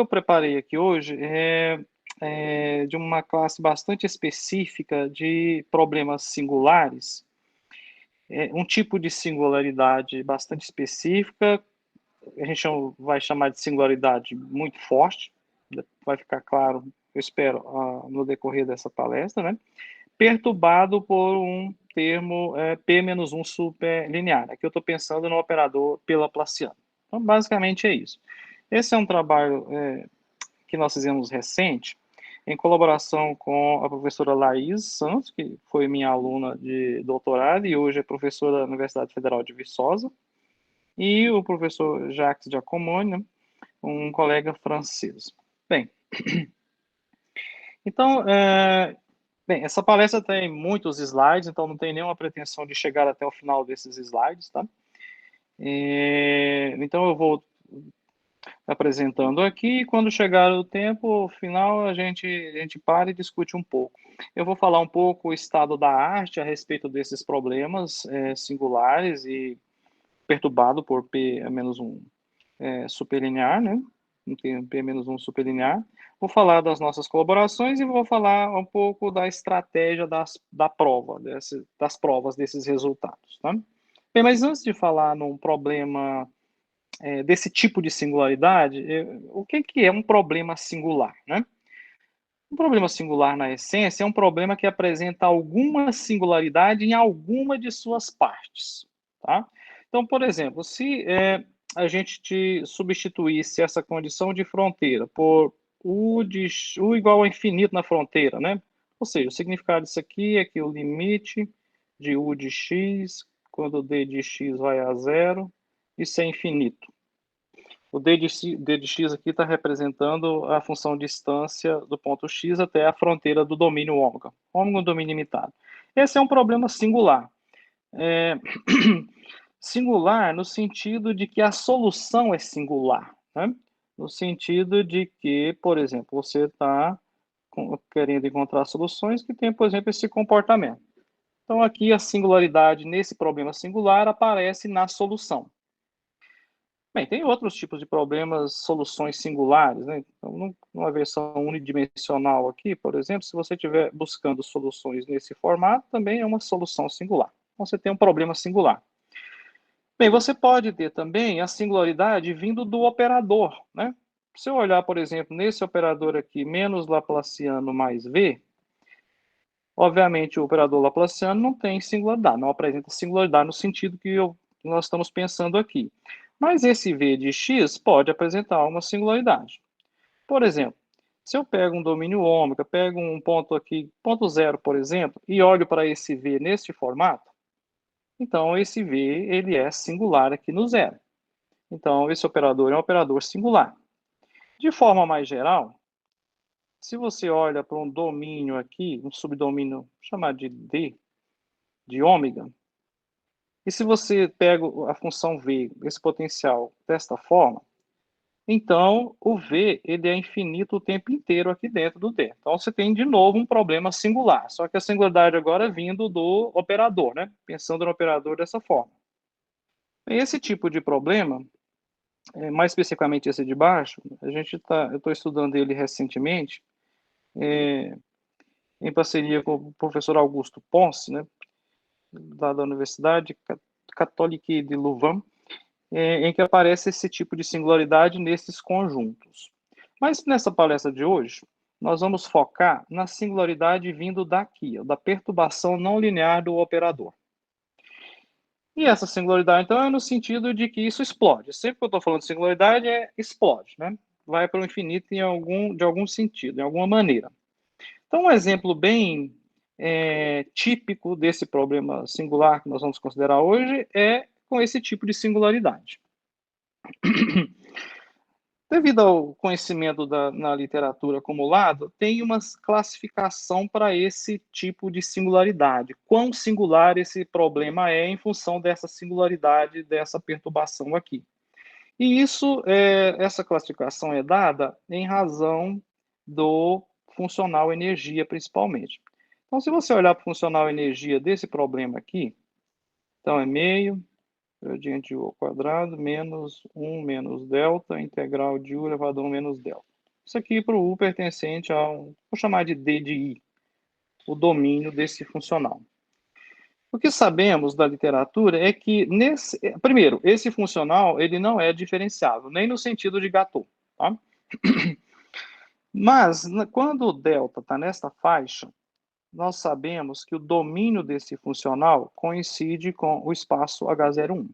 eu preparei aqui hoje de uma classe bastante específica de problemas singulares, um tipo de singularidade bastante específica, a gente vai chamar de singularidade muito forte, vai ficar claro, eu espero, no decorrer dessa palestra, né? Perturbado por um termo P-1 superlinear. Aqui eu estou pensando no operador Laplaciano. Então, basicamente é isso. Esse é um trabalho que nós fizemos recente, em colaboração com a professora Laís Santos, que foi minha aluna de doutorado e hoje é professora da Universidade Federal de Viçosa, e o professor Jacques Giacomoni, né, um colega francês. Bem, então, essa palestra tem muitos slides, então não tem nenhuma pretensão de chegar até o final desses slides, tá? Então eu vou apresentando aqui, e quando chegar o tempo final, a gente para e discute um pouco. Eu vou falar um pouco o estado da arte a respeito desses problemas singulares e perturbado por P-1 superlinear, né? Tem P-1 superlinear. Vou falar das nossas colaborações e vou falar um pouco da estratégia da prova, das provas desses resultados, tá? Bem, mas antes de falar num problema desse tipo de singularidade, o que é um problema singular, né? Um problema singular, na essência, é um problema que apresenta alguma singularidade em alguma de suas partes, tá? Então, por exemplo, se a gente substituísse essa condição de fronteira por U igual a infinito na fronteira, né? Ou seja, o significado disso aqui é que o limite de U de x, quando D de x vai a zero, isso é infinito. O d de x aqui está representando a função distância do ponto x até a fronteira do domínio ômega. Ômega é um domínio limitado. Esse é um problema singular. Singular no sentido de que a solução é singular, né? No sentido de que, por exemplo, você está querendo encontrar soluções que têm, por exemplo, esse comportamento. Então, aqui a singularidade nesse problema singular aparece na solução. Bem, tem outros tipos de problemas, soluções singulares, né? Então, numa versão unidimensional aqui, por exemplo, se você estiver buscando soluções nesse formato, também é uma solução singular. Então, você tem um problema singular. Bem, você pode ter também a singularidade vindo do operador, né? Se eu olhar, por exemplo, nesse operador aqui, menos Laplaciano mais V, obviamente o operador Laplaciano não tem singularidade, não apresenta singularidade no sentido que nós estamos pensando aqui. Mas esse V de x pode apresentar uma singularidade. Por exemplo, se eu pego um domínio ômega, pego um ponto aqui, ponto zero, por exemplo, e olho para esse V neste formato, então esse V ele é singular aqui no zero. Então esse operador é um operador singular. De forma mais geral, se você olha para um domínio aqui, um subdomínio chamado de D, de ômega, e se você pega a função V, esse potencial, desta forma, então o V ele é infinito o tempo inteiro aqui dentro do D. Então você tem de novo um problema singular, só que a singularidade agora é vindo do operador, né? Pensando no operador dessa forma. Esse tipo de problema, mais especificamente esse de baixo, eu estou estudando ele recentemente, em parceria com o professor Augusto Ponce, né? Da Universidade Católica de Louvain, em que aparece esse tipo de singularidade nesses conjuntos. Mas nessa palestra de hoje, nós vamos focar na singularidade vindo daqui, da perturbação não linear do operador. E essa singularidade, então, é no sentido de que isso explode. Sempre que eu estou falando de singularidade, explode, né? Vai para o infinito de algum sentido, de alguma maneira. Então, um exemplo bem típico desse problema singular que nós vamos considerar hoje é com esse tipo de singularidade. Devido ao conhecimento na literatura acumulado, tem uma classificação para esse tipo de singularidade. Quão singular esse problema é em função dessa singularidade, dessa perturbação aqui. E essa classificação é dada em razão do funcional energia, principalmente. Então, se você olhar para o funcional energia desse problema aqui, então é meio gradiente de U ao quadrado, menos 1 menos delta, integral de U elevado a 1 menos delta. Isso aqui para o U pertencente ao, vou chamar de D de I, o domínio desse funcional. O que sabemos da literatura é que, primeiro, esse funcional ele não é diferenciável, nem no sentido de Gatot, tá? Mas, quando o delta está nesta faixa, nós sabemos que o domínio desse funcional coincide com o espaço H01.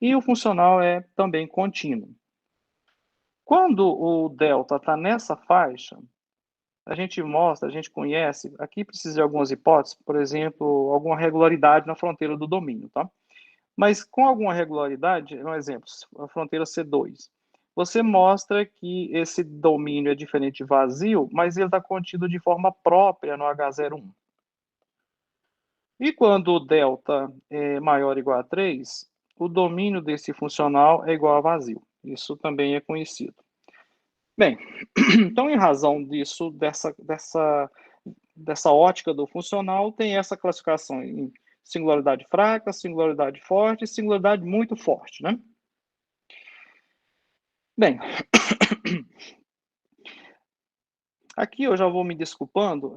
E o funcional é também contínuo. Quando o delta está nessa faixa, a gente mostra, a gente conhece, aqui precisa de algumas hipóteses, por exemplo, alguma regularidade na fronteira do domínio, tá? Mas com alguma regularidade, um exemplo, a fronteira C2, você mostra que esse domínio é diferente de vazio, mas ele está contido de forma própria no H01. E quando o delta é maior ou igual a 3, o domínio desse funcional é igual a vazio. Isso também é conhecido. Bem, então, em razão disso, dessa ótica do funcional, tem essa classificação em singularidade fraca, singularidade forte e singularidade muito forte, né? Bem, aqui eu já vou me desculpando,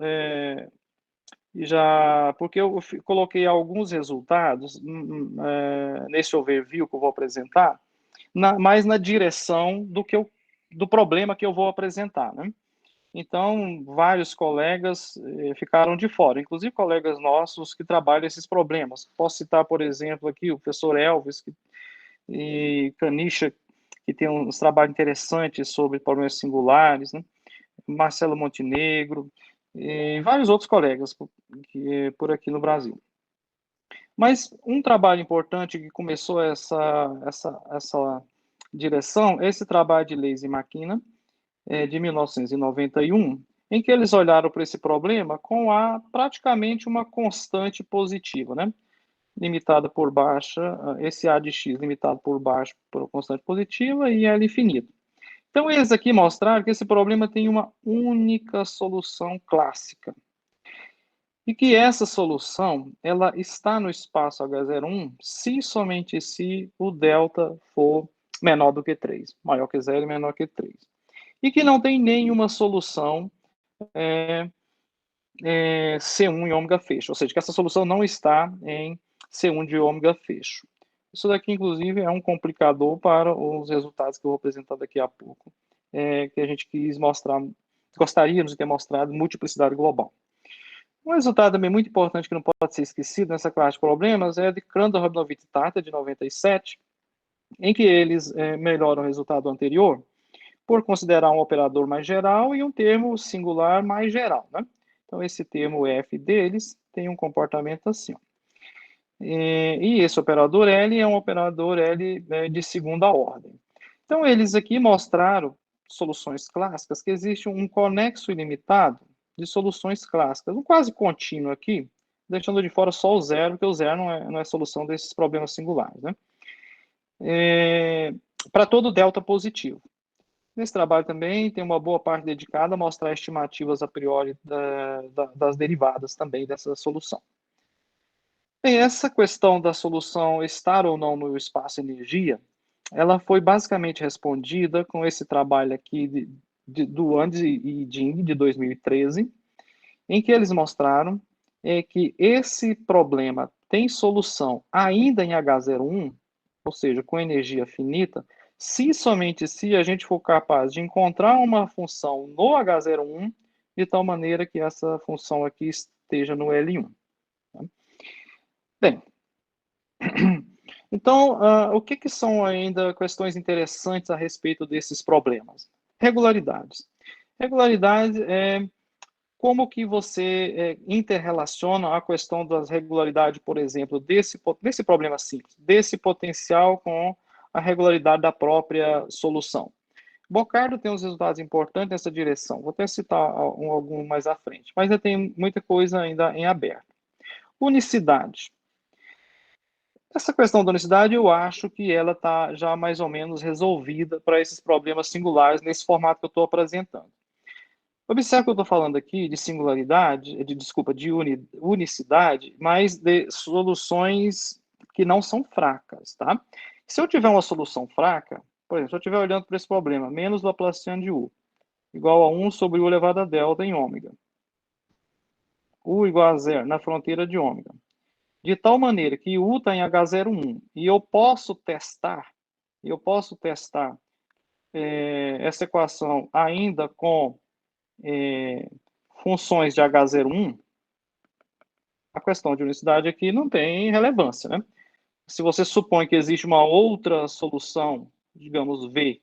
porque eu coloquei alguns resultados nesse overview que eu vou apresentar, mais na direção do problema que eu vou apresentar, né? Então, vários colegas ficaram de fora, inclusive colegas nossos que trabalham esses problemas. Posso citar, por exemplo, aqui o professor Elvis e Canicha, que tem uns trabalhos interessantes sobre problemas singulares, né? Marcelo Montenegro, e vários outros colegas por aqui no Brasil. Mas um trabalho importante que começou essa direção, esse trabalho de Leis e Maquina, de 1991, em que eles olharam para esse problema com praticamente uma constante positiva, né? Limitada por baixa, esse A de x limitado por baixo por constante positiva e L infinito. Então, eles aqui mostraram que esse problema tem uma única solução clássica. E que essa solução, ela está no espaço H01 se somente se o delta for menor do que 3, maior que 0 e menor que 3. E que não tem nenhuma solução C1 em ômega fecho, ou seja, que essa solução não está em C1 de ômega fecho. Isso daqui, inclusive, é um complicador para os resultados que eu vou apresentar daqui a pouco, que a gente quis mostrar, gostaríamos de ter mostrado multiplicidade global. Um resultado também muito importante que não pode ser esquecido nessa classe de problemas é de Crandall, Rabinowitz e Tata, de 97, em que eles melhoram o resultado anterior por considerar um operador mais geral e um termo singular mais geral, né? Então, esse termo F deles tem um comportamento assim. E esse operador L é um operador L de segunda ordem. Então, eles aqui mostraram soluções clássicas, que existe um conexo ilimitado de soluções clássicas, um quase contínuo aqui, deixando de fora só o zero, porque o zero não é solução desses problemas singulares, né? Para todo delta positivo. Nesse trabalho também tem uma boa parte dedicada a mostrar estimativas a priori das derivadas também dessa solução. Bem, essa questão da solução estar ou não no espaço-energia, ela foi basicamente respondida com esse trabalho aqui do Andes e Ding, de 2013, em que eles mostraram que esse problema tem solução ainda em H01, ou seja, com energia finita, se somente se a gente for capaz de encontrar uma função no H01, de tal maneira que essa função aqui esteja no L1. Bem, então, o que são ainda questões interessantes a respeito desses problemas? Regularidades. Regularidade é como que você interrelaciona a questão das regularidades, por exemplo, desse problema simples, desse potencial com a regularidade da própria solução. Bocardo tem uns resultados importantes nessa direção. Vou até citar algum mais à frente, mas ainda tem muita coisa ainda em aberto. Unicidade. Essa questão da unicidade, eu acho que ela está já mais ou menos resolvida para esses problemas singulares nesse formato que eu estou apresentando. Observe que eu estou falando aqui de singularidade, de unicidade, mas de soluções que não são fracas, tá? Se eu tiver uma solução fraca, por exemplo, se eu estiver olhando para esse problema, menos Laplaciano de U, igual a 1 sobre U elevado a delta em ômega. U igual a 0 na fronteira de ômega. De tal maneira que U está em H01 e eu posso testar essa equação ainda com funções de H01, a questão de unicidade aqui não tem relevância, né? Se você supõe que existe uma outra solução, digamos V,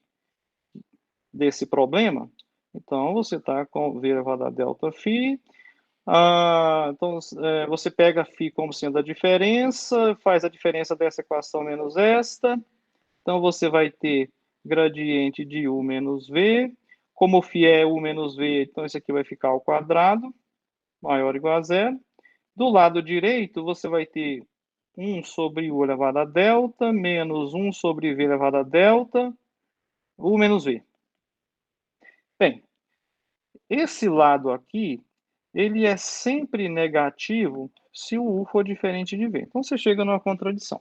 desse problema, então você está com V elevado a delta φ. Então, você pega φ como sendo a diferença, faz a diferença dessa equação menos esta. Então, você vai ter gradiente de U menos V. Como φ é U menos V, então isso aqui vai ficar ao quadrado, maior ou igual a zero. Do lado direito, você vai ter 1 sobre U elevado a delta, menos 1 sobre V elevado a delta, U menos V. Bem, esse lado aqui, ele é sempre negativo se o U for diferente de V. Então, você chega numa contradição.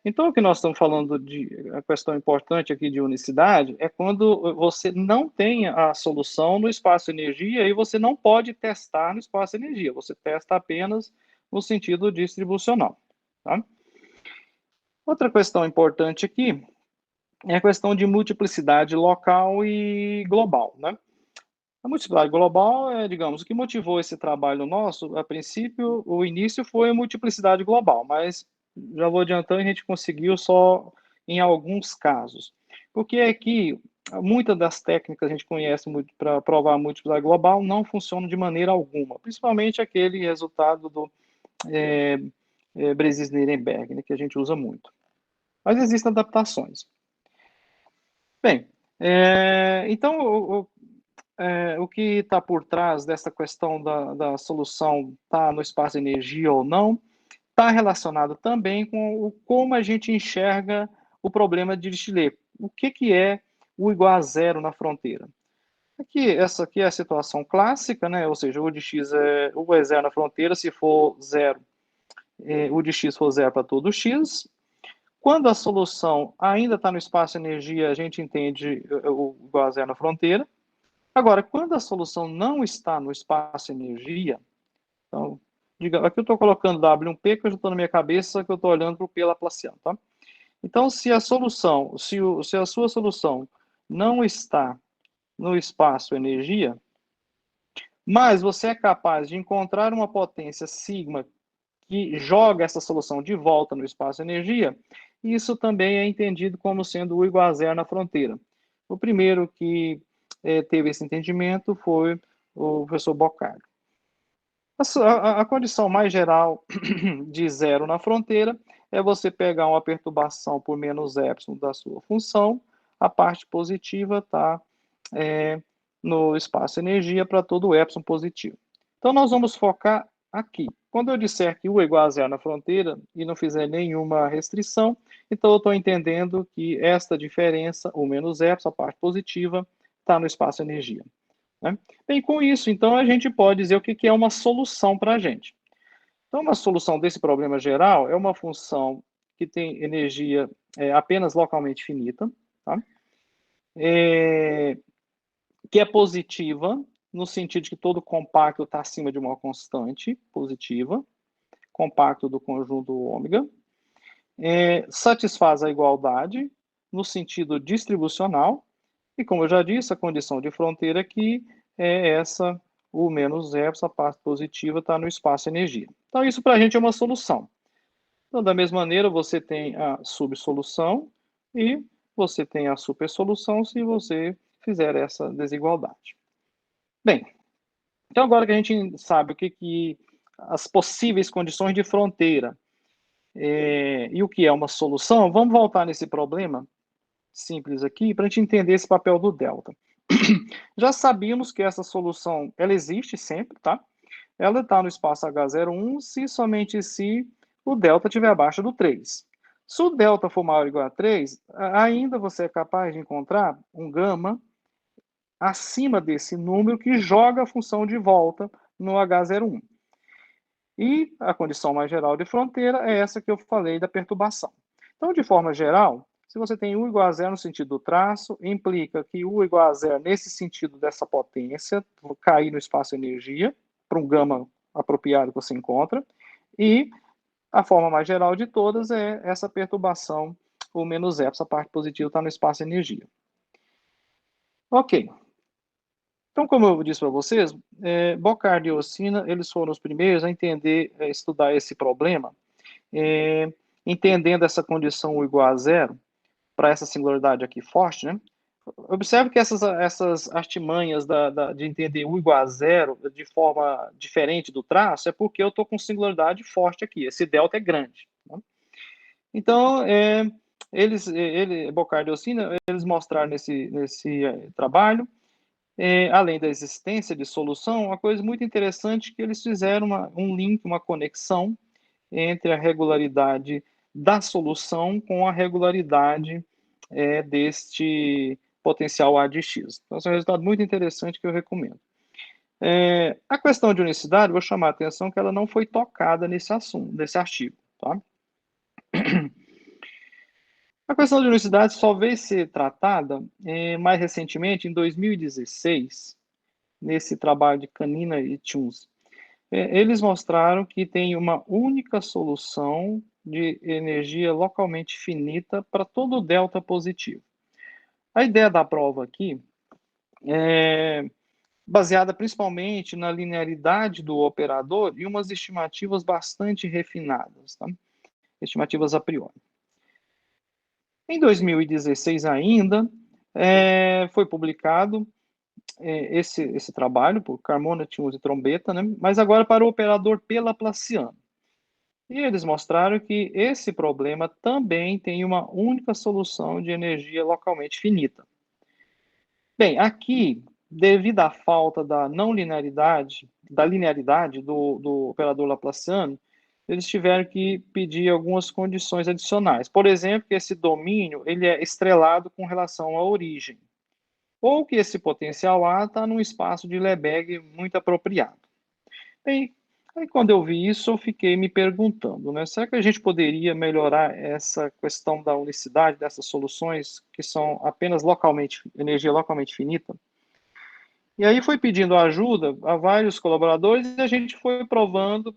Então, o que nós estamos falando a questão importante aqui de unicidade é quando você não tem a solução no espaço-energia e você não pode testar no espaço-energia. Você testa apenas no sentido distribucional. Tá? Outra questão importante aqui é a questão de multiplicidade local e global, né? A multiplicidade global é, digamos, o que motivou esse trabalho nosso, a princípio, o início foi a multiplicidade global, mas já vou adiantando, a gente conseguiu só em alguns casos. Porque é que muitas das técnicas que a gente conhece para provar a multiplicidade global não funcionam de maneira alguma, principalmente aquele resultado do Bresis-Nirenberg, né, que a gente usa muito. Mas existem adaptações. Bem, então o que está por trás dessa questão da solução tá no espaço de energia ou não, está relacionado também com como a gente enxerga o problema de Dirichlet. O que é U igual a zero na fronteira? Essa aqui é a situação clássica, né? Ou seja, U de x U é zero na fronteira, se for zero, U de x for zero para todo x. Quando a solução ainda está no espaço de energia, a gente entende U igual a zero na fronteira. Agora, quando a solução não está no espaço-energia, então, aqui eu estou colocando W1P, que eu já estou na minha cabeça, que eu estou olhando para o P laplaciano, tá? Então, se a sua solução não está no espaço-energia, mas você é capaz de encontrar uma potência sigma que joga essa solução de volta no espaço-energia, isso também é entendido como sendo U igual a zero na fronteira. O primeiro que teve esse entendimento foi o professor Boccari. A condição mais geral de zero na fronteira é você pegar uma perturbação por menos epsilon da sua função, a parte positiva está no espaço-energia para todo epsilon positivo. Então, nós vamos focar aqui. Quando eu disser que U é igual a zero na fronteira e não fizer nenhuma restrição, então eu estou entendendo que esta diferença, o menos epsilon, a parte positiva, está no espaço-energia. Né? Bem, com isso, então, a gente pode dizer o que é uma solução para a gente. Então, uma solução desse problema geral é uma função que tem energia apenas localmente finita, tá? Que é positiva, no sentido de que todo compacto está acima de uma constante positiva, compacto do conjunto ômega, satisfaz a igualdade no sentido distribucional, e como eu já disse, a condição de fronteira aqui é essa, U menos epsilon, a parte positiva está no espaço-energia. Então, isso para a gente é uma solução. Então, da mesma maneira, você tem a subsolução e você tem a supersolução se você fizer essa desigualdade. Bem, então agora que a gente sabe o que as possíveis condições de fronteira e o que é uma solução, vamos voltar nesse problema simples aqui para a gente entender esse papel do delta. Já sabíamos que essa solução, ela existe sempre, tá? Ela está no espaço H01 se somente se o delta estiver abaixo do 3. Se o delta for maior ou igual a 3, ainda você é capaz de encontrar um gama acima desse número que joga a função de volta no H01. E a condição mais geral de fronteira é essa que eu falei da perturbação. Então, de forma geral, Se você tem U igual a zero no sentido do traço, implica que U igual a zero nesse sentido dessa potência, cair no espaço energia, para um gama apropriado que você encontra, e a forma mais geral de todas é essa perturbação, o menos E, essa parte positiva está no espaço energia. Ok. Então, como eu disse para vocês, Boccard e Ossina, eles foram os primeiros a entender, estudar esse problema, entendendo essa condição U igual a zero, para essa singularidade aqui forte, né? Observe que essas artimanhas de entender U igual a zero de forma diferente do traço é porque eu estou com singularidade forte aqui, esse delta é grande. Né? Então, Boccard e Ossina, eles mostraram nesse trabalho, além da existência de solução, uma coisa muito interessante que eles fizeram um link, uma conexão entre a regularidade da solução com a regularidade deste potencial A de X. Então, esse é um resultado muito interessante que eu recomendo. A questão de unicidade, vou chamar a atenção que ela não foi tocada nesse assunto, nesse artigo. Tá? A questão de unicidade só veio ser tratada mais recentemente, em 2016, nesse trabalho de Canina e Tunes. Eles mostraram que tem uma única solução de energia localmente finita para todo o delta positivo. A ideia da prova aqui é baseada principalmente na linearidade do operador e umas estimativas bastante refinadas, tá? Estimativas a priori. Em 2016 ainda, foi publicado esse trabalho por Carmona, Tunes e Trombetta, né? Mas agora para o operador P-laplaciano. E eles mostraram que esse problema também tem uma única solução de energia localmente finita. Bem, aqui, devido à falta da não linearidade, da linearidade do operador laplaciano, eles tiveram que pedir algumas condições adicionais. Por exemplo, que esse domínio ele é estrelado com relação à origem, ou que esse potencial A está num espaço de Lebesgue muito apropriado. Bem, aí quando eu vi isso, eu fiquei me perguntando, né? Será que a gente poderia melhorar essa questão da unicidade dessas soluções que são apenas energia localmente finita? E aí foi pedindo ajuda a vários colaboradores e a gente foi provando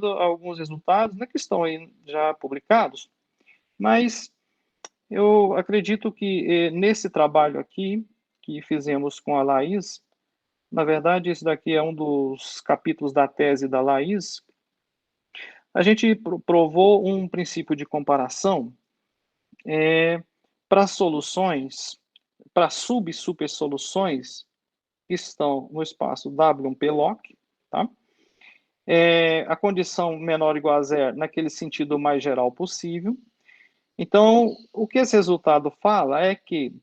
alguns resultados, né, que estão aí já publicados, mas eu acredito que nesse trabalho aqui, que fizemos com a Laís, na verdade, esse daqui é um dos capítulos da tese da Laís, a gente provou um princípio de comparação para soluções, para sub-supersoluções que estão no espaço W1P-lock, tá? A condição menor ou igual a zero naquele sentido mais geral possível. Então, o que esse resultado fala é que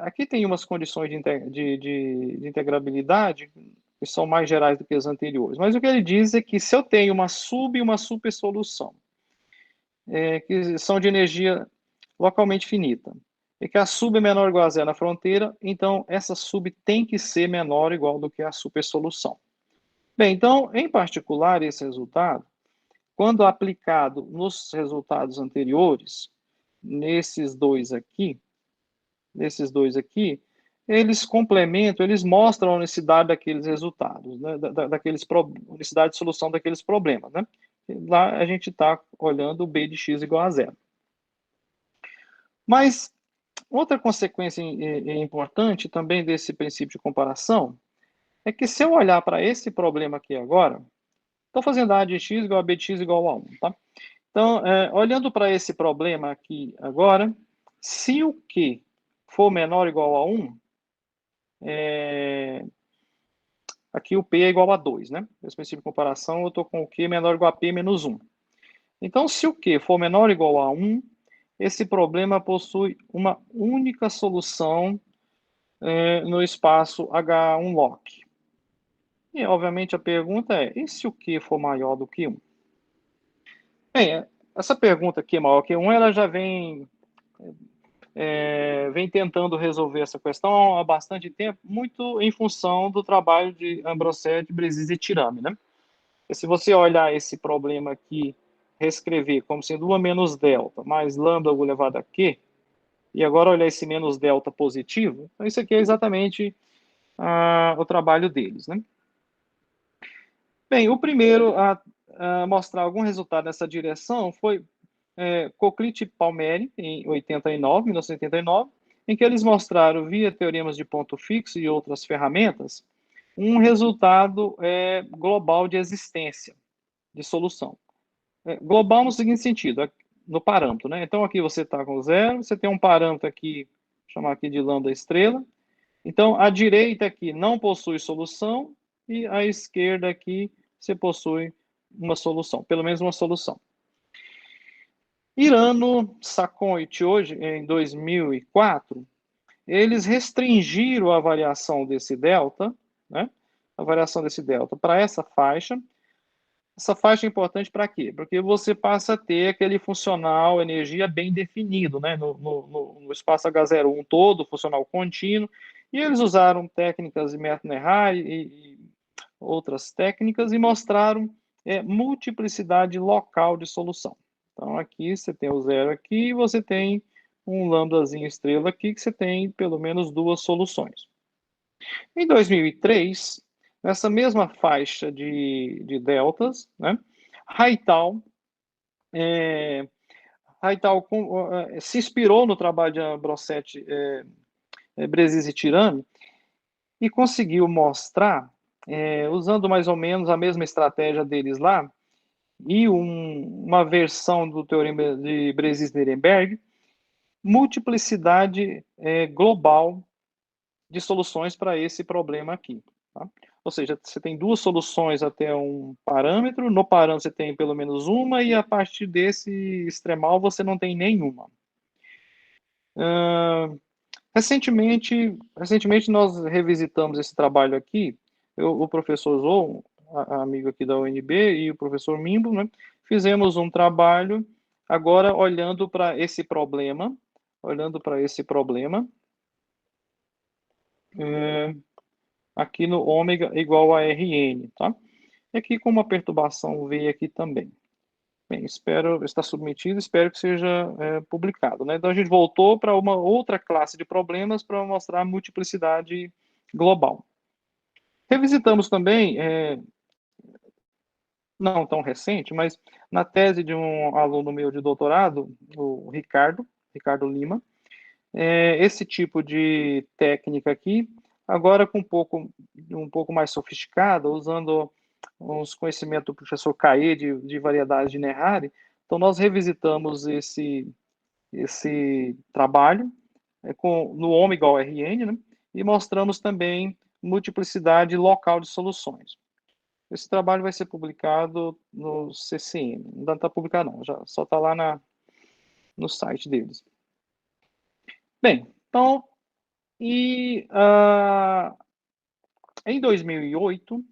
aqui tem umas condições de integrabilidade que são mais gerais do que as anteriores. Mas o que ele diz é que se eu tenho uma sub e uma supersolução, que são de energia localmente finita, e que a sub é menor ou igual a zero na fronteira, então essa sub tem que ser menor ou igual do que a supersolução. Bem, então, em particular, esse resultado, quando aplicado nos resultados anteriores, nesses dois aqui, eles complementam, eles mostram a unicidade daqueles resultados, né, unicidade de solução daqueles problemas. Né? Lá a gente está olhando o B de x igual a zero. Mas outra consequência importante também desse princípio de comparação é que se eu olhar para esse problema aqui agora, estou fazendo A de x igual a B de x igual a 1, tá? Então, olhando para esse problema aqui agora, se o Q for menor ou igual a 1, aqui o P é igual a 2, né? Esse princípio de comparação, eu estou com o Q menor ou igual a P menos 1. Então, se o Q for menor ou igual a 1, esse problema possui uma única solução no espaço H1-lock. E, obviamente, a pergunta é, e se o Q for maior do que 1? Bem, essa pergunta aqui, maior que 1, ela já vem tentando resolver essa questão há bastante tempo, muito em função do trabalho de Ambrosetti, Bresis e Tirami, né? E se você olhar esse problema aqui reescrever como sendo 1 menos delta mais lambda elevado a Q, e agora olhar esse menos delta positivo, então isso aqui é exatamente o trabalho deles, né? Bem, o primeiro a mostrar algum resultado nessa direção foi Cocklit e Palmieri, em 1989, em que eles mostraram, via teoremas de ponto fixo e outras ferramentas, um resultado global de existência, de solução. Global no seguinte sentido, no parâmetro, né? Então, aqui você está com zero, você tem um parâmetro aqui, vou chamar aqui de lambda estrela. Então, a direita aqui não possui solução e a esquerda aqui você possui uma solução, pelo menos uma solução. Irano, Sakon e Tioji, em 2004, eles restringiram a variação desse delta, né? A variação desse delta para essa faixa. Essa faixa é importante para quê? Porque você passa a ter aquele funcional energia bem definido, né? No espaço H01 todo, funcional contínuo, e eles usaram técnicas de método Harari e outras técnicas e mostraram multiplicidade local de solução. Então, aqui você tem o zero aqui e você tem um lambdazinho estrela aqui que você tem pelo menos 2 soluções. Em 2003, nessa mesma faixa de deltas, né, Haitao se inspirou no trabalho de Ambrosetti, Bresis e Tirami e conseguiu mostrar, usando mais ou menos a mesma estratégia deles lá, e uma versão do teorema de Bresis-Nirenberg, multiplicidade global de soluções para esse problema aqui. Tá? Ou seja, você tem 2 soluções até um parâmetro, no parâmetro você tem pelo menos uma, e a partir desse extremal você não tem nenhuma. Recentemente nós revisitamos esse trabalho aqui, o professor Zou, amigo aqui da UNB, e o professor Mimbo, né, fizemos um trabalho agora olhando para esse problema, aqui no ômega igual a Rn, tá? E aqui com uma perturbação V aqui também. Bem, está submetido, espero que seja publicado, né? Então a gente voltou para uma outra classe de problemas para mostrar a multiplicidade global. Revisitamos também, não tão recente, mas na tese de um aluno meu de doutorado, o Ricardo Lima, esse tipo de técnica aqui, agora com um pouco mais sofisticada, usando os conhecimentos do professor Caê de variedades de Neharry. Então, nós revisitamos esse trabalho no ômega igual a Rn, né? E mostramos também multiplicidade local de soluções. Esse trabalho vai ser publicado no CCM. Não está publicado, não, já só está lá no site deles. Bem, então, em 2008,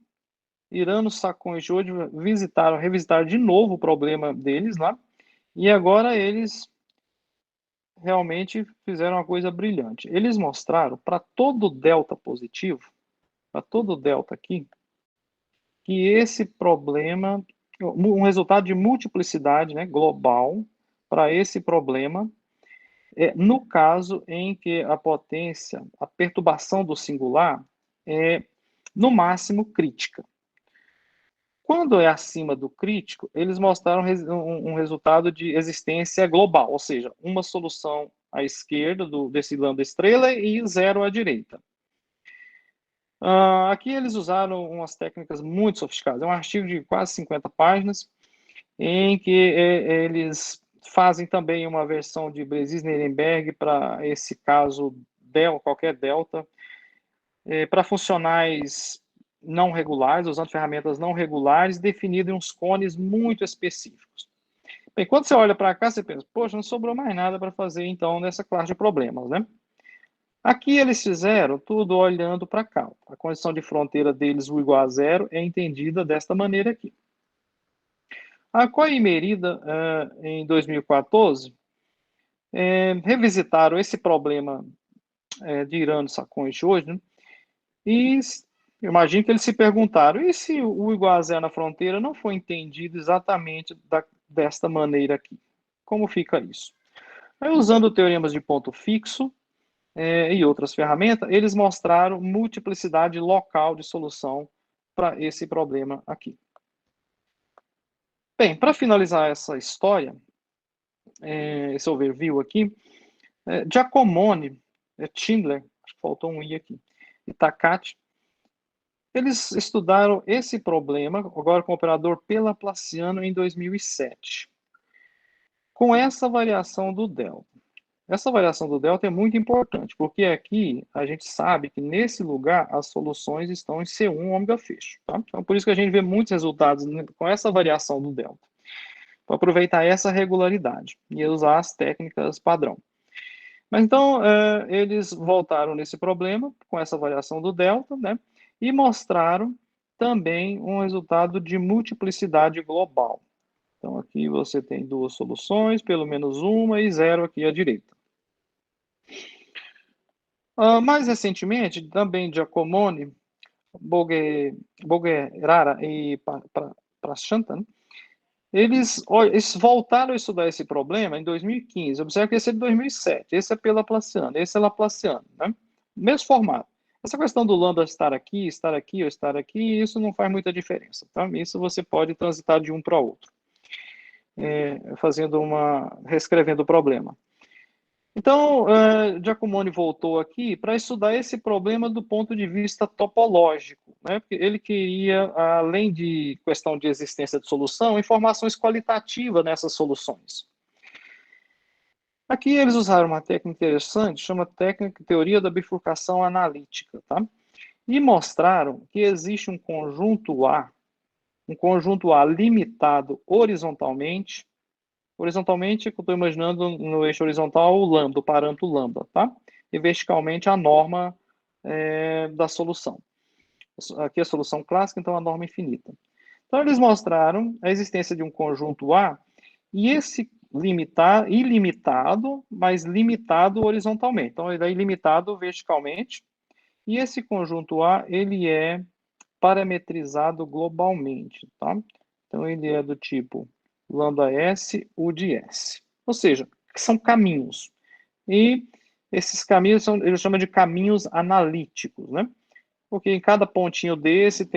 Irano, Sakon e Joji revisitaram de novo o problema deles lá, e agora eles realmente fizeram uma coisa brilhante. Eles mostraram para todo delta positivo, para todo delta aqui, que esse problema, um resultado de multiplicidade, né, global para esse problema, no caso em que a potência, a perturbação do singular é, no máximo, crítica. Quando é acima do crítico, eles mostraram um resultado de existência global, ou seja, uma solução à esquerda desse lambda estrela e zero à direita. Aqui eles usaram umas técnicas muito sofisticadas. É um artigo de quase 50 páginas, em que eles fazem também uma versão de Bresis-Nirenberg para esse caso, qualquer delta, para funcionais não regulares, usando ferramentas não regulares, definido em uns cones muito específicos. Bem, quando você olha para cá, você pensa, poxa, não sobrou mais nada para fazer, então, nessa classe de problemas, né? Aqui eles fizeram tudo olhando para cá. A condição de fronteira deles, U igual a zero, é entendida desta maneira aqui. A Coy e Merida, em 2014, revisitaram esse problema de Irano, Sakon e Joji, né? E eu imagino que eles se perguntaram, e se o igual a zero na fronteira não foi entendido exatamente desta maneira aqui. Como fica isso? Aí, usando teoremas de ponto fixo e outras ferramentas, eles mostraram multiplicidade local de solução para esse problema aqui. Bem, para finalizar essa história, esse overview aqui, Giacomoni, Schindler, acho que faltou um i aqui, e Takati, eles estudaram esse problema, agora com o operador Laplaciano, em 2007, com essa variação do delta. Essa variação do delta é muito importante, porque aqui a gente sabe que nesse lugar as soluções estão em C1 ômega fecho. Tá? Então, por isso que a gente vê muitos resultados com essa variação do delta, para aproveitar essa regularidade e usar as técnicas padrão. Mas então, eles voltaram nesse problema, com essa variação do delta, né, e mostraram também um resultado de multiplicidade global. Então, aqui você tem duas soluções, pelo menos uma, e zero aqui à direita. Mais recentemente, também Giacomoni, Bogerara e Prashantan, eles voltaram a estudar esse problema em 2015. Observe que esse é de 2007. Esse é pela Laplaciano, esse é Laplaciano, né? Mesmo formato. Essa questão do lambda estar aqui ou estar aqui, isso não faz muita diferença, tá? Isso você pode transitar de um para outro, reescrevendo o problema. Então, Giacomoni voltou aqui para estudar esse problema do ponto de vista topológico, né? Porque ele queria, além de questão de existência de solução, informações qualitativas nessas soluções. Aqui eles usaram uma técnica interessante, chama teoria da bifurcação analítica, tá? E mostraram que existe um conjunto A limitado horizontalmente. Horizontalmente, eu estou imaginando no eixo horizontal o lambda, o parâmetro lambda, tá? E verticalmente a norma da solução. Aqui é a solução clássica, então a norma infinita. Então eles mostraram a existência de um conjunto A e esse ilimitado, mas limitado horizontalmente. Então ele é ilimitado verticalmente e esse conjunto A ele é parametrizado globalmente, tá? Então ele é do tipo lambda S, U de S. Ou seja, são caminhos. E esses caminhos eles chamam de caminhos analíticos, né? Porque em cada pontinho desse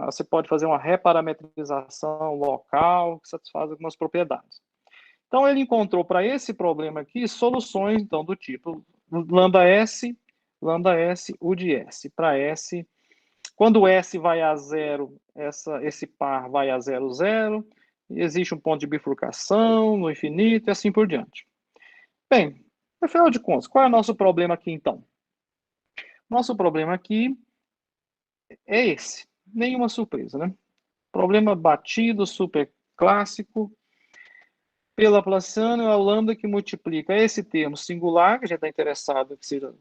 você pode fazer uma reparametrização local que satisfaz algumas propriedades. Então ele encontrou para esse problema aqui soluções então do tipo lambda S, U de S. Para S, quando o S vai a zero, esse par vai a zero, zero. Existe um ponto de bifurcação no infinito e assim por diante. Bem, afinal de contas, qual é o nosso problema aqui então? Nosso problema aqui é esse. Nenhuma surpresa, né? Problema batido, super clássico. Pela Laplaciano é o lambda que multiplica esse termo singular, que a gente está interessado que seja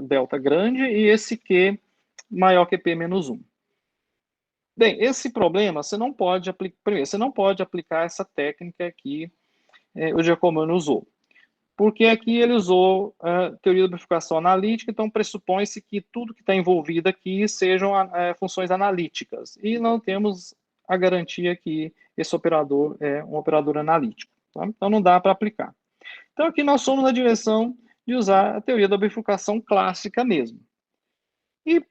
delta grande, e esse Q maior que P menos 1. Bem, esse problema você não pode aplicar. Primeiro, você não pode aplicar essa técnica que o Giacomoni usou. Porque aqui ele usou a teoria da bifurcação analítica, então pressupõe-se que tudo que está envolvido aqui sejam funções analíticas. E não temos a garantia que esse operador é um operador analítico. Tá? Então não dá para aplicar. Então aqui nós somos na direção de usar a teoria da bifurcação clássica mesmo. E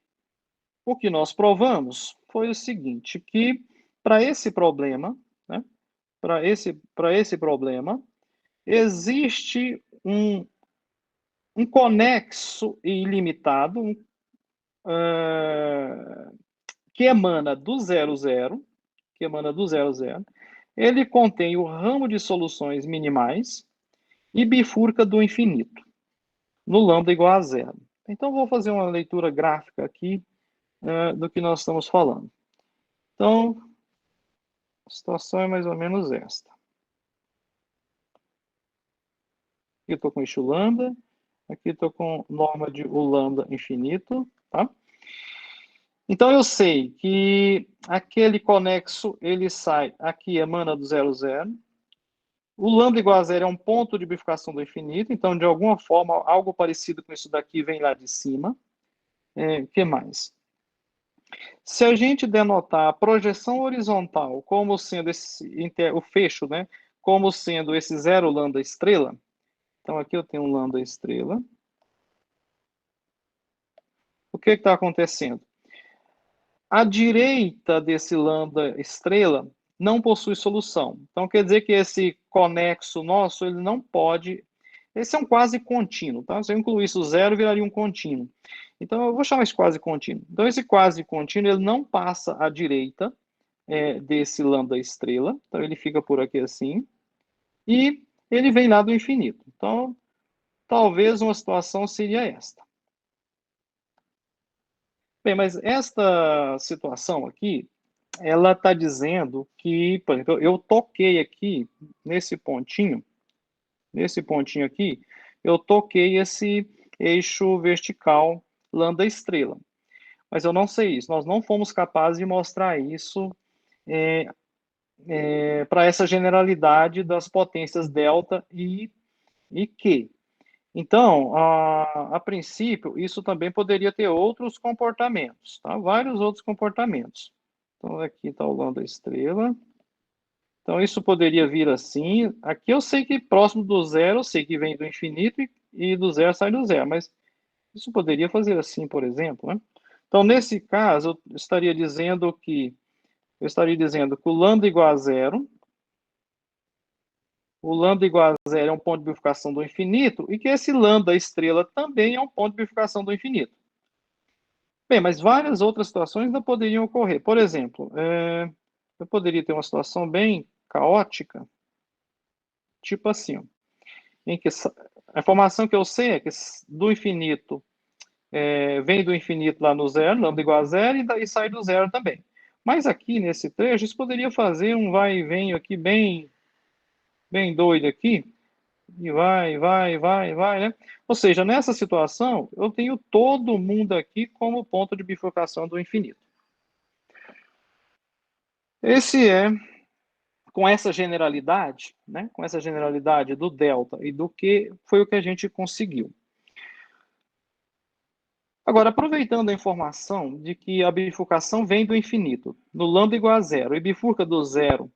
o que nós provamos foi o seguinte, que para esse problema, né, para esse problema, existe um conexo ilimitado que emana do zero, zero, ele contém o ramo de soluções minimais e bifurca do infinito, no lambda igual a zero. Então, vou fazer uma leitura gráfica aqui do que nós estamos falando. Então, a situação é mais ou menos esta. Aqui eu estou com eixo lambda, aqui estou com norma de o lambda infinito, tá? Então eu sei que aquele conexo, ele sai aqui, emana do zero, zero. O lambda igual a zero é um ponto de bifurcação do infinito, então de alguma forma algo parecido com isso daqui vem lá de cima. O que mais? Se a gente denotar a projeção horizontal como sendo o fecho, né, como sendo esse zero lambda estrela. Então, aqui eu tenho um lambda estrela. O que está acontecendo? A direita desse lambda estrela não possui solução. Então, quer dizer que esse conexo nosso, ele não pode... Esse é um quase contínuo, tá? Se eu incluísse o zero, viraria um contínuo. Então, eu vou chamar isso quase contínuo. Então, esse quase contínuo, ele não passa à direita desse lambda estrela. Então, ele fica por aqui assim. E ele vem lá do infinito. Então, talvez uma situação seria esta. Bem, mas esta situação aqui, ela está dizendo que, por exemplo, eu toquei aqui nesse pontinho aqui, eu toquei esse eixo vertical lambda estrela. Mas eu não sei isso, nós não fomos capazes de mostrar isso para essa generalidade das potências delta e Q. Então, a princípio, isso também poderia ter outros comportamentos, tá? Vários outros comportamentos. Então, aqui está o lambda estrela. Então, isso poderia vir assim. Aqui eu sei que próximo do zero, eu sei que vem do infinito e do zero sai do zero, mas isso poderia fazer assim, por exemplo, né? Então, nesse caso, eu estaria dizendo que o lambda igual a zero, o lambda igual a zero é um ponto de bifurcação do infinito e que esse lambda estrela também é um ponto de bifurcação do infinito. Bem, mas várias outras situações não poderiam ocorrer. Por exemplo, eu poderia ter uma situação bem caótica, tipo assim, ó, em que a informação que eu sei é que do infinito vem do infinito lá no zero, lambda igual a zero, e daí sai do zero também. Mas aqui nesse trecho, isso poderia fazer um vai e vem aqui bem, bem doido aqui, e vai, né? Ou seja, nessa situação, eu tenho todo mundo aqui como ponto de bifurcação do infinito. Esse com essa generalidade, né? Com essa generalidade do delta e do Q, foi o que a gente conseguiu. Agora, aproveitando a informação de que a bifurcação vem do infinito, no lambda igual a zero, e bifurca do zero,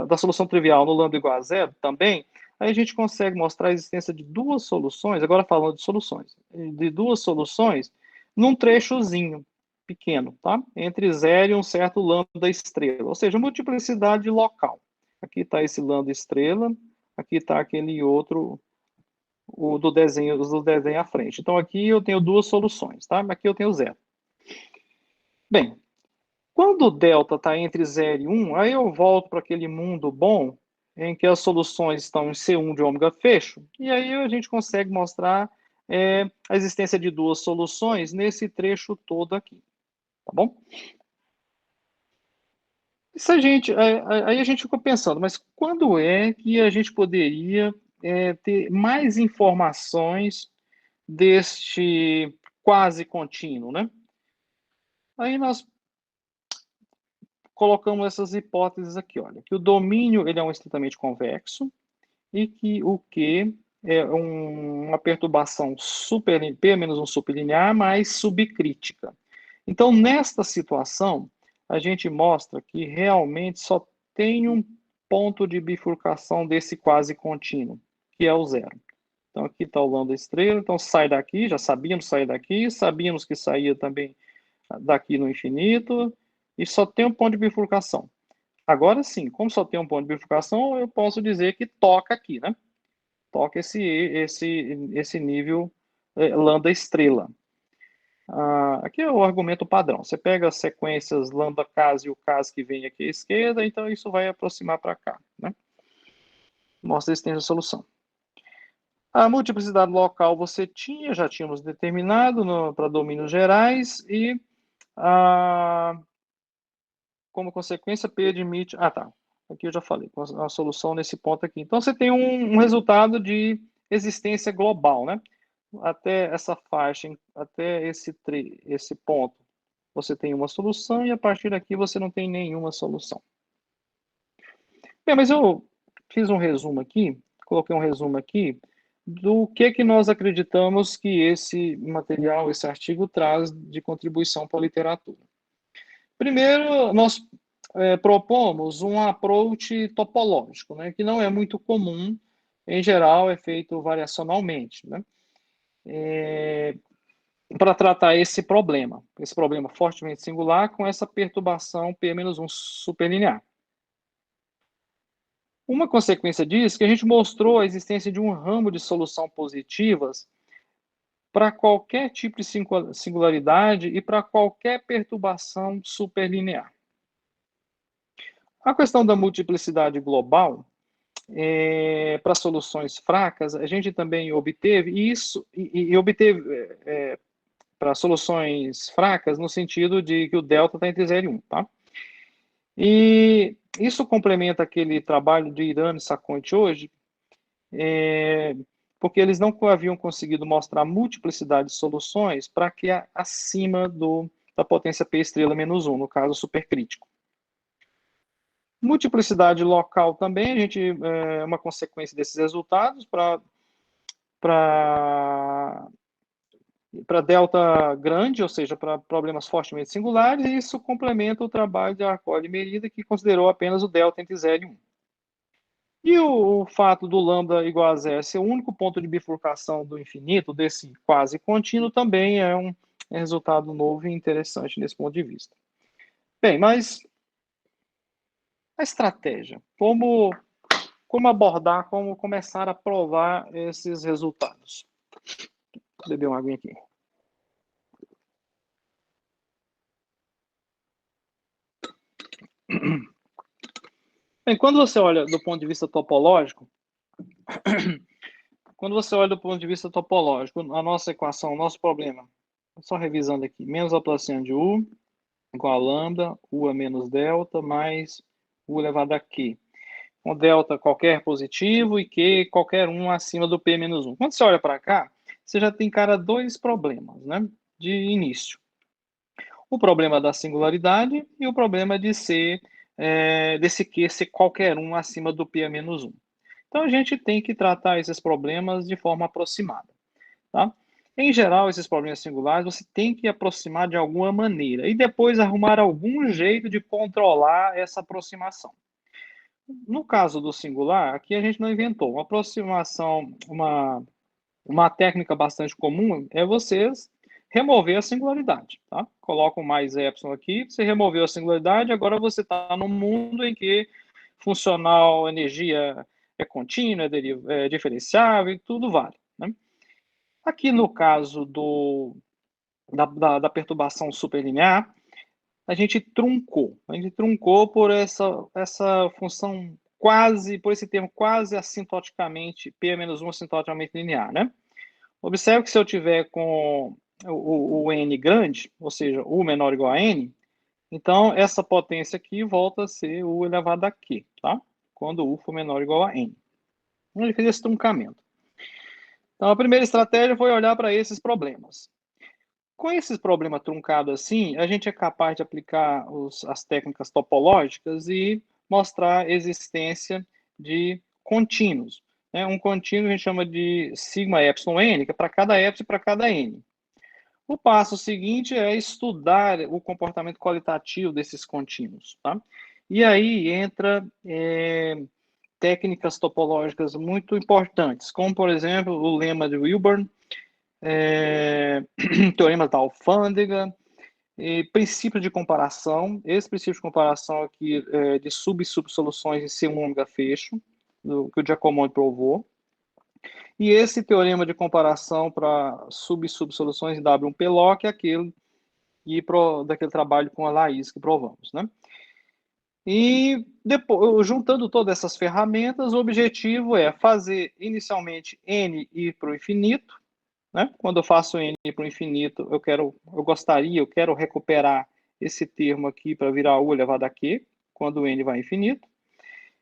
da solução trivial no lambda igual a zero também, aí a gente consegue mostrar a existência de duas soluções, agora falando de soluções, de duas soluções num trechozinho pequeno, tá? Entre zero e um certo lambda estrela, ou seja, multiplicidade local. Aqui está esse lambda estrela, aqui está aquele outro, o do desenho à frente. Então aqui eu tenho duas soluções, tá? Aqui eu tenho zero. Bem, quando o delta está entre 0 e 1, aí eu volto para aquele mundo bom em que as soluções estão em C1 de ômega fecho, e aí a gente consegue mostrar a existência de duas soluções nesse trecho todo aqui, tá bom? Se a gente, aí a gente ficou pensando, mas quando é que a gente poderia ter mais informações deste quase contínuo, né? Aí nós colocamos essas hipóteses aqui, olha, que o domínio ele é um estritamente convexo e que o Q é uma perturbação P menos um superlinear mais subcrítica. Então, nesta situação, a gente mostra que realmente só tem um ponto de bifurcação desse quase contínuo, que é o zero. Então, aqui está o lambda estrela, então sai daqui, já sabíamos sair daqui, sabíamos que saía também daqui no infinito, e só tem um ponto de bifurcação. Agora sim, como só tem um ponto de bifurcação, eu posso dizer que toca aqui, né? Toca esse nível lambda estrela. Aqui é o argumento padrão. Você pega as sequências lambda cas e o cas que vem aqui à esquerda, então isso vai aproximar para cá, né? Mostra a existência da solução. A multiplicidade local você já tínhamos determinado para domínios gerais e como consequência, P admite... tá. Aqui eu já falei, a solução nesse ponto aqui. Então, você tem um resultado de existência global, né? Até essa faixa, até esse ponto, você tem uma solução e a partir daqui você não tem nenhuma solução. Bem, mas eu fiz um resumo aqui, coloquei um resumo aqui do que nós acreditamos que esse material, esse artigo traz de contribuição para a literatura. Primeiro, nós propomos um approach topológico, né, que não é muito comum, em geral é feito variacionalmente, né, para tratar esse problema fortemente singular com essa perturbação P-1 superlinear. Uma consequência disso é que a gente mostrou a existência de um ramo de solução positivas para qualquer tipo de singularidade e para qualquer perturbação superlinear. A questão da multiplicidade global, para soluções fracas, a gente também obteve isso, e obteve para soluções fracas, no sentido de que o delta está entre 0 e 1, tá? E isso complementa aquele trabalho de Irano e Saconte hoje, porque eles não haviam conseguido mostrar multiplicidade de soluções para que acima da potência P estrela menos 1, no caso supercrítico. Multiplicidade local também, a gente é uma consequência desses resultados para delta grande, ou seja, para problemas fortemente singulares, e isso complementa o trabalho de Arcoli e Merida, que considerou apenas o delta entre 0 e 1. E o fato do lambda igual a zero ser o único ponto de bifurcação do infinito, desse quase contínuo, também é um resultado novo e interessante nesse ponto de vista. Bem, mas a estratégia, como abordar, como começar a provar esses resultados? Vou beber uma aguinha aqui. Bem, quando você olha do ponto de vista topológico, a nossa equação, o nosso problema, só revisando aqui, menos a Laplaciano de U igual a lambda, U a menos delta, mais U elevado a Q. Com delta qualquer positivo e Q qualquer um acima do P menos 1. Quando você olha para cá, você já tem, cara, dois problemas, né, de início. O problema da singularidade e o problema de ser desse Q ser qualquer um acima do P a menos 1. Então, a gente tem que tratar esses problemas de forma aproximada, tá? Em geral, esses problemas singulares você tem que aproximar de alguma maneira e depois arrumar algum jeito de controlar essa aproximação. No caso do singular, aqui a gente não inventou. Uma aproximação, uma técnica bastante comum é vocês remover a singularidade, tá? Coloca um mais epsilon aqui, você removeu a singularidade, agora você está num mundo em que funcional, energia é contínua, é diferenciável e tudo vale, né? Aqui no caso da perturbação superlinear, a gente truncou por essa função quase, por esse termo quase assintoticamente, P-1 assintoticamente linear, né? Observe que se eu tiver com o N grande, ou seja, U menor ou igual a N, então essa potência aqui volta a ser U elevado a Q, tá? Quando U for menor ou igual a N. Então, ele fez esse truncamento. Então, a primeira estratégia foi olhar para esses problemas. Com esses problemas truncados assim, a gente é capaz de aplicar as técnicas topológicas e mostrar a existência de contínuos, né? Um contínuo a gente chama de sigma epsilon n, que é para cada epsilon e para cada n. O passo seguinte é estudar o comportamento qualitativo desses contínuos, tá? E aí entra técnicas topológicas muito importantes, como, por exemplo, o lema de Wilborn, teorema da alfândega, princípio de comparação. Esse princípio de comparação aqui de sub-subsoluções em C1 ômega fecho, que o Giacomo provou. E esse teorema de comparação para sub-subsoluções em W1-P-Law, que é aquele daquele trabalho com a Laís que provamos, né? E depois, juntando todas essas ferramentas, o objetivo é fazer inicialmente n ir para o infinito, né? Quando eu faço n para o infinito, eu quero recuperar esse termo aqui para virar U elevado a Q, quando n vai ao infinito.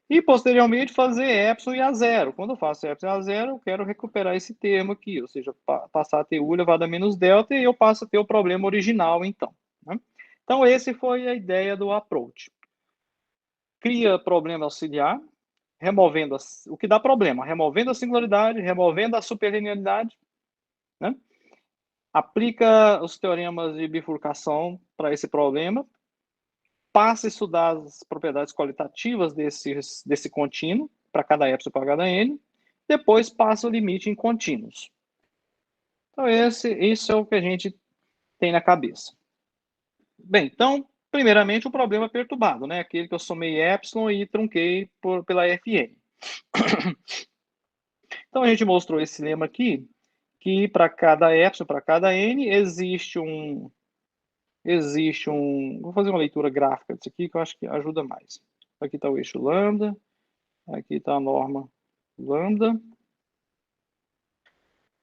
E, posteriormente, fazer epsilon e a zero. Quando eu faço epsilon e a zero, eu quero recuperar esse termo aqui, ou seja, passar a ter U elevado a menos delta, e eu passo a ter o problema original, então, né? Então, essa foi a ideia do approach. Cria problema auxiliar, removendo o que dá problema, removendo a singularidade, removendo a superlinearidade, né? Aplica os teoremas de bifurcação para esse problema, passa a estudar as propriedades qualitativas desse contínuo, para cada epsilon e para cada n, depois passa o limite em contínuos. Então, isso é o que a gente tem na cabeça. Bem, então, primeiramente, o problema perturbado, né? Aquele que eu somei epsilon e trunquei pela Fn. Então, a gente mostrou esse lema aqui, que para cada epsilon, para cada n, existe um... Vou fazer uma leitura gráfica disso aqui, que eu acho que ajuda mais. Aqui está o eixo lambda, aqui está a norma lambda.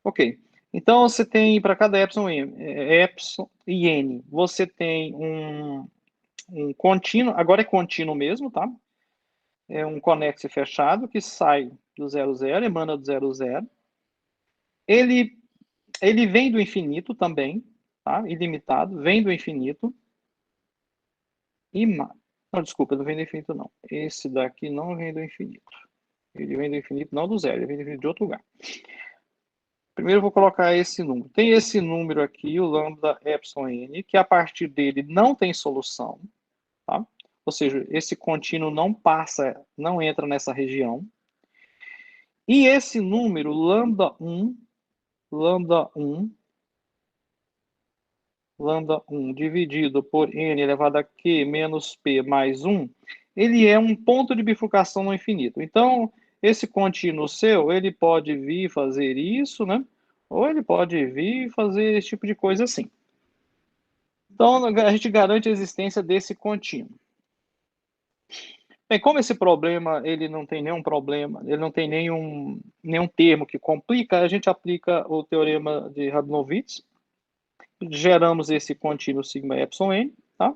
Ok. Então, você tem, para cada epsilon e n, você tem um contínuo, agora é contínuo mesmo, tá? É um conexo fechado que sai do 0, 0, emana do 0, 0. Ele vem do infinito também, tá? Ilimitado, vem do infinito. Não, desculpa, não vem do infinito, não. Esse daqui não vem do infinito. Ele vem do infinito, não do zero, ele vem do infinito de outro lugar. Primeiro eu vou colocar esse número. Tem esse número aqui, o lambda epsilon n, que a partir dele não tem solução, tá? Ou seja, esse contínuo não passa, não entra nessa região. E esse número, lambda 1, dividido por n elevado a q menos p mais 1, ele é um ponto de bifurcação no infinito. Então, esse contínuo seu, ele pode vir fazer isso, né? Ou ele pode vir fazer esse tipo de coisa assim. Então, a gente garante a existência desse contínuo. Bem, como esse problema, ele não tem nenhum problema, ele não tem nenhum termo que complica, a gente aplica o teorema de Rabinowitz, geramos esse contínuo sigma epsilon n, tá?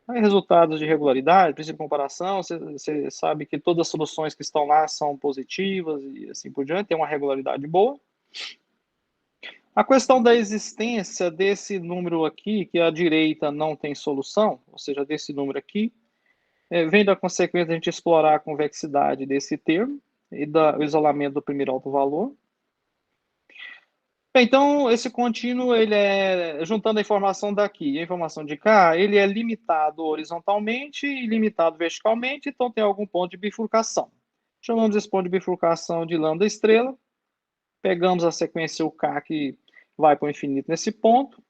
Aí, resultados de regularidade, princípio de comparação, você sabe que todas as soluções que estão lá são positivas e assim por diante, tem uma regularidade boa. A questão da existência desse número aqui, que à direita não tem solução, ou seja, desse número aqui, vem da consequência de a gente explorar a convexidade desse termo e o isolamento do primeiro alto valor. Então, esse contínuo, ele juntando a informação daqui e a informação de cá, ele é limitado horizontalmente e limitado verticalmente, então tem algum ponto de bifurcação. Chamamos esse ponto de bifurcação de lambda estrela, pegamos a sequência UK que vai para o infinito nesse ponto,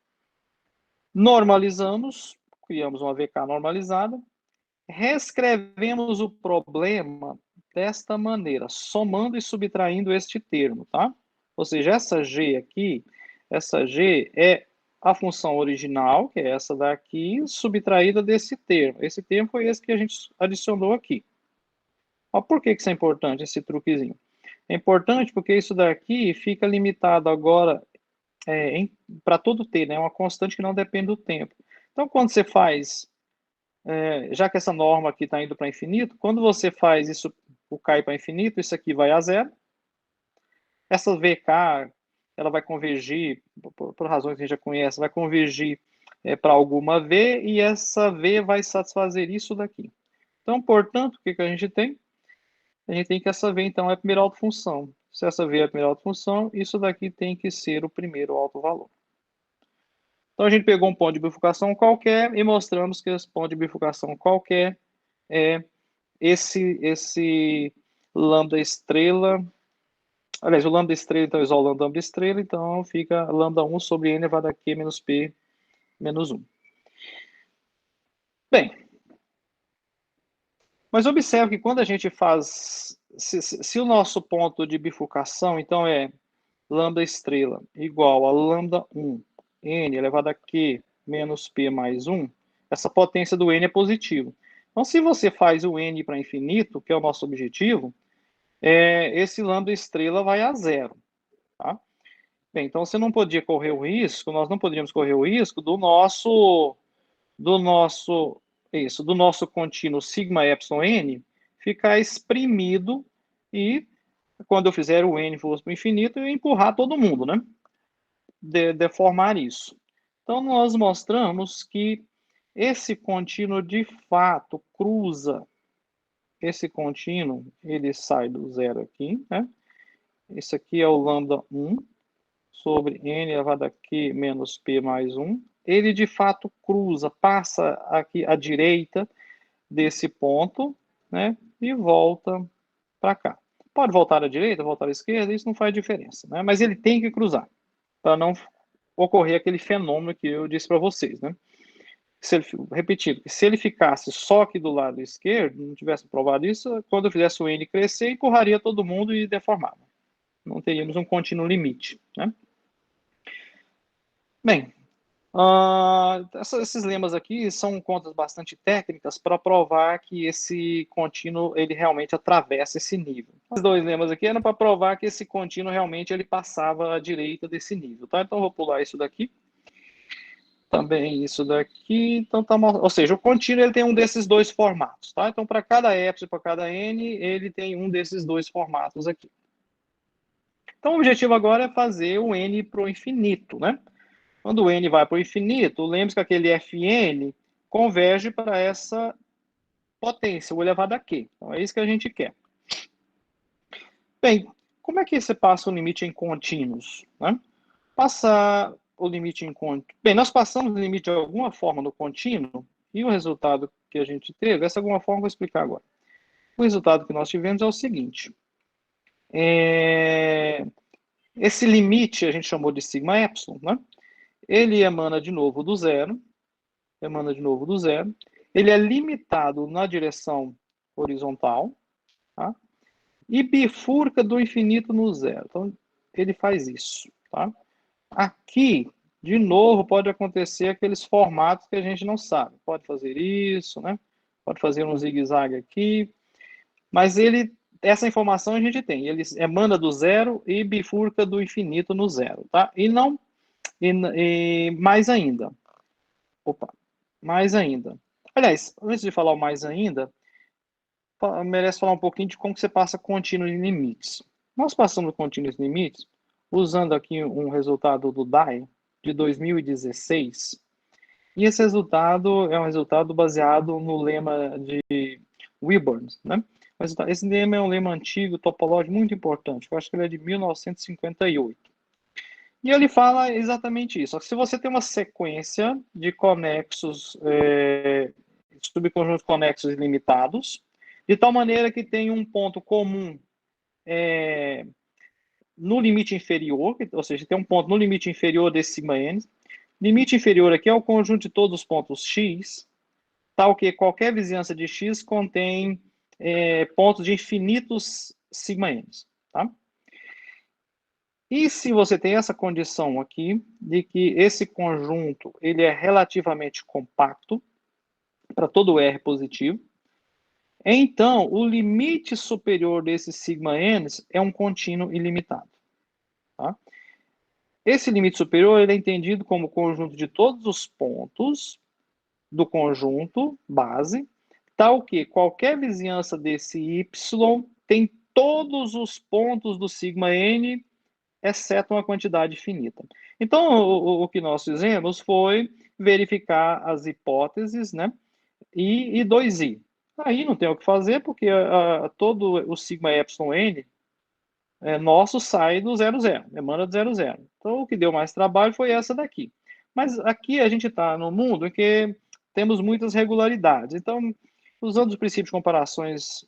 normalizamos, criamos uma VK normalizada, reescrevemos o problema desta maneira, somando e subtraindo este termo, tá? Ou seja, essa G aqui, essa G é a função original, que é essa daqui, subtraída desse termo. Esse termo foi esse que a gente adicionou aqui. Mas por que isso é importante, esse truquezinho? É importante porque isso daqui fica limitado agora para todo T, né? É uma constante que não depende do tempo. Então, quando você faz, já que essa norma aqui está indo para infinito, quando você faz isso, o K para infinito, isso aqui vai a zero. Essa VK, ela vai convergir, por razões que a gente já conhece, vai convergir para alguma V, e essa V vai satisfazer isso daqui. Então, portanto, o que a gente tem? A gente tem que essa V, então, é a primeira autofunção. Se essa V é a primeira autofunção, isso daqui tem que ser o primeiro autovalor. Então, a gente pegou um ponto de bifurcação qualquer e mostramos que esse ponto de bifurcação qualquer é esse lambda estrela. Aliás, o lambda estrela, então, isola o lambda estrela, então fica lambda 1 sobre n elevado a q menos p menos 1. Bem, mas observe que quando a gente faz... Se o nosso ponto de bifurcação, então, é lambda estrela igual a lambda 1, n elevado a q menos p mais 1, essa potência do n é positivo. Então, se você faz o n para infinito, que é o nosso objetivo, esse lambda estrela vai a zero. Tá? Bem, então você não podia correr o risco, nós não poderíamos correr o risco do nosso contínuo sigma epsilon n ficar exprimido e quando eu fizer o n for para o infinito, eu empurrar todo mundo, né? Deformar isso. Então, nós mostramos que esse contínuo, de fato, cruza. Esse contínuo, ele sai do zero aqui, né? Esse aqui é o lambda 1 sobre n elevado a q menos p mais 1. ele de fato cruza, passa aqui à direita desse ponto, né, e volta para cá. Pode voltar à direita, voltar à esquerda, isso não faz diferença, né, mas ele tem que cruzar, para não ocorrer aquele fenômeno que eu disse para vocês, né. Se ele, repetindo, se ele ficasse só aqui do lado esquerdo, não tivesse provado isso, quando eu fizesse o n crescer, empurraria todo mundo e deformava. Não teríamos um contínuo limite, né? Bem, esses lemas aqui são contas bastante técnicas para provar que esse contínuo ele realmente atravessa esse nível. Os dois lemas aqui eram para provar que esse contínuo realmente ele passava à direita desse nível, tá? Então eu vou pular isso daqui. Também isso daqui, então tá, ou seja, o contínuo ele tem um desses dois formatos, tá? Então para cada epsilon, para cada n, ele tem um desses dois formatos aqui. Então o objetivo agora é fazer o n para o infinito, né? Quando o n vai para o infinito, lembre-se que aquele Fn converge para essa potência, o elevado a q. Então é isso que a gente quer. Bem, como é que você passa o limite em contínuos, né? Passar o limite em contínuo. Bem, nós passamos o limite de alguma forma no contínuo e o resultado que a gente teve, essa alguma forma eu vou explicar agora. O resultado que nós tivemos é o seguinte. Esse limite a gente chamou de sigma epsilon, né? Ele emana de novo do zero, ele é limitado na direção horizontal, tá? E bifurca do infinito no zero. Então, ele faz isso, tá? Aqui, de novo, pode acontecer aqueles formatos que a gente não sabe. Pode fazer isso, né? Pode fazer um zigue-zague aqui. Mas essa informação a gente tem. Ele emana do zero e bifurca do infinito no zero, tá? E mais ainda. Opa, mais ainda. Aliás, antes de falar o mais ainda, merece falar um pouquinho de como que você passa contínuos e limites. Nós passamos contínuos e limites usando aqui um resultado do DAI de 2016. E esse resultado é um resultado baseado no lema de Wilborn, né? Esse lema é um lema antigo, topológico, muito importante. Eu acho que ele é de 1958. E ele fala exatamente isso. Se você tem uma sequência de conexos, subconjuntos conexos ilimitados, de tal maneira que tem um ponto comum no limite inferior, ou seja, tem um ponto no limite inferior desse sigma n. Limite inferior aqui é o conjunto de todos os pontos x, tal que qualquer vizinhança de x contém pontos de infinitos sigma n, tá? E se você tem essa condição aqui, de que esse conjunto ele é relativamente compacto, para todo R positivo, então o limite superior desse sigma n é um contínuo ilimitado. Tá? Esse limite superior ele é entendido como conjunto de todos os pontos do conjunto base, tal que qualquer vizinhança desse y tem todos os pontos do sigma n, exceto uma quantidade finita. Então, o que nós fizemos foi verificar as hipóteses, né? E 2i. Aí não tem o que fazer, porque todo o sigma epsilon n nosso sai do 0, 0, emana do 0, 0. Então, o que deu mais trabalho foi essa daqui. Mas aqui a gente está no mundo em que temos muitas regularidades. Então, usando os princípios de comparações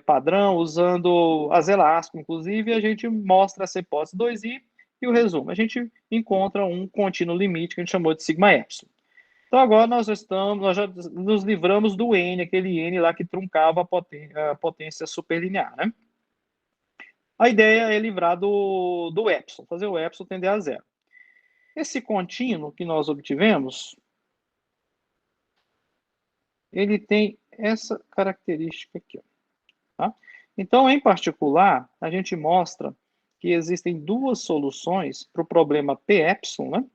padrão, usando a Zelasco, inclusive, a gente mostra essa hipótese 2i e o resumo. A gente encontra um contínuo limite que a gente chamou de sigma epsilon. Então, agora nós já nos livramos do n, aquele n lá que truncava a potência superlinear, né? A ideia é livrar do epsilon, fazer o epsilon tender a zero. Esse contínuo que nós obtivemos, ele tem essa característica aqui. Tá? Então, em particular, a gente mostra que existem duas soluções para o problema P epsilon, né?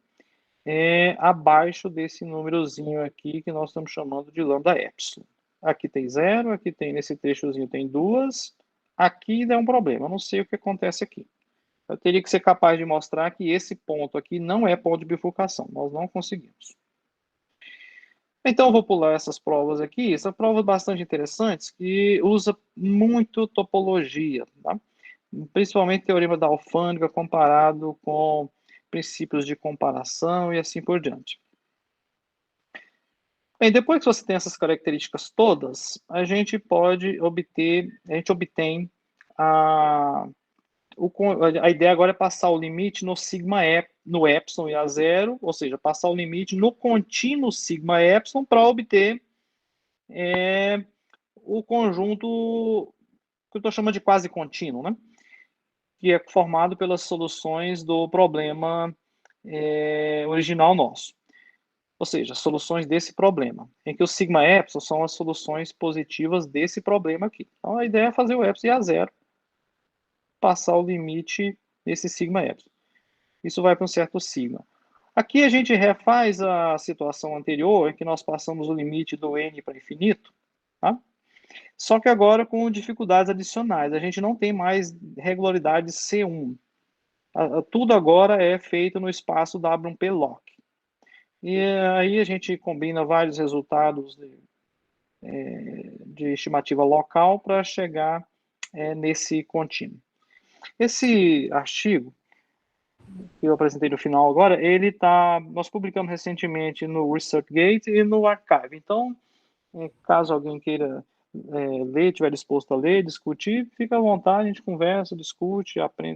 Abaixo desse númerozinho aqui que nós estamos chamando de lambda epsilon. Aqui tem zero, aqui tem nesse trechozinho tem duas, aqui dá um problema, eu não sei o que acontece aqui. Eu teria que ser capaz de mostrar que esse ponto aqui não é ponto de bifurcação, nós não conseguimos. Então, eu vou pular essas provas aqui, são provas bastante interessantes que usa muito topologia, tá? Principalmente teorema da alfândega comparado com princípios de comparação e assim por diante. Bem, depois que você tem essas características todas, a gente obtém a, a ideia agora é passar o limite no sigma no epsilon e a zero, ou seja, passar o limite no contínuo sigma epsilon para obter o conjunto que eu estou chamando de quase contínuo, né? Que é formado pelas soluções do problema original nosso. Ou seja, soluções desse problema, em que o sigma epsilon são as soluções positivas desse problema aqui. Então, a ideia é fazer o epsilon ir a zero, passar o limite desse sigma epsilon. Isso vai para um certo sigma. Aqui a gente refaz a situação anterior, em que nós passamos o limite do n para infinito, tá? Só que agora com dificuldades adicionais. A gente não tem mais regularidade C1. Tudo agora é feito no espaço W1P-lock. E aí a gente combina vários resultados de estimativa local para chegar nesse contínuo. Esse artigo que eu apresentei no final agora, nós publicamos recentemente no ResearchGate e no Archive. Então, caso alguém queira ler, estiver disposto a ler, discutir, fica à vontade, a gente conversa, discute, aprende.